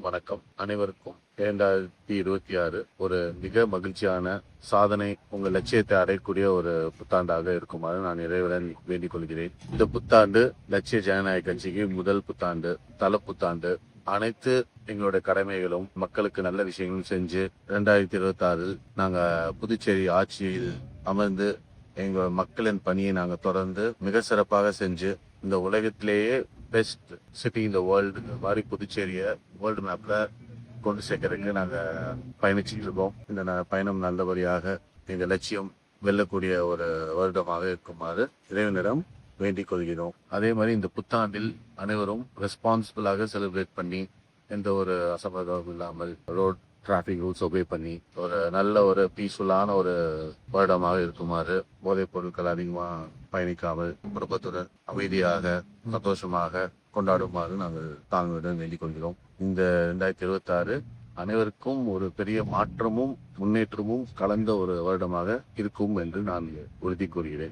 வணக்கம் அனைவருக்கும். 2026 ஒரு மிக மகிழ்ச்சியான சாதனை, உங்கள் லட்சியத்தை அடையக்கூடிய ஒரு புத்தாண்டாக இருக்குமாறு நான் இறைவன் வேண்டிக் கொள்கிறேன். இந்த புத்தாண்டு லட்சிய ஜனநாயக கட்சிக்கு முதல் புத்தாண்டு, தல புத்தாண்டு. அனைத்து எங்களுடைய கடமைகளும் மக்களுக்கு நல்ல விஷயங்களும் செஞ்சு 2026 நாங்க புதுச்சேரி ஆட்சியில் அமர்ந்து எங்க மக்களின் பணியை நாங்க தொடர்ந்து மிக சிறப்பாக செஞ்சு இந்த உலகத்திலேயே பெஸ்ட் சிட்டி இந்த வேர்ல்டு மாதிரி புதுச்சேரியை வேர்ல்டு மேப்ல கொண்டு சேர்க்கறதுக்கு நாங்க பயணிச்சுட்டு இருக்கோம். இந்த பயணம் நல்லபடியாக எங்க லட்சியம் வெல்லக்கூடிய ஒரு வருடமாக இருக்குமாறு இறைவனிடம் வேண்டிக் கொள்கிறோம். அதே மாதிரி இந்த புத்தாண்டில் அனைவரும் ரெஸ்பான்சிபிளாக செலிப்ரேட் பண்ணி எந்த ஒரு அசம்பாவிதமும் இல்லாமல் ரோட் டிராஃபிக் ரூல்ஸ் ஒபே பண்ணி ஒரு நல்ல ஒரு பீஸ்ஃபுல்லான ஒரு வருடமாக இருக்குமாறு, போதைப் பொருட்கள் அதிகமாக பயணிக்காமல் குடும்பத்துடன் அமைதியாக சந்தோஷமாக கொண்டாடுமாறு நாங்கள் தாங்களுடன் வேண்டிக் கொள்கிறோம். இந்த 2026 அனைவருக்கும் ஒரு பெரிய மாற்றமும் முன்னேற்றமும் கலந்த ஒரு வருடமாக இருக்கும் என்று நான் உறுதி கூறுகிறேன்.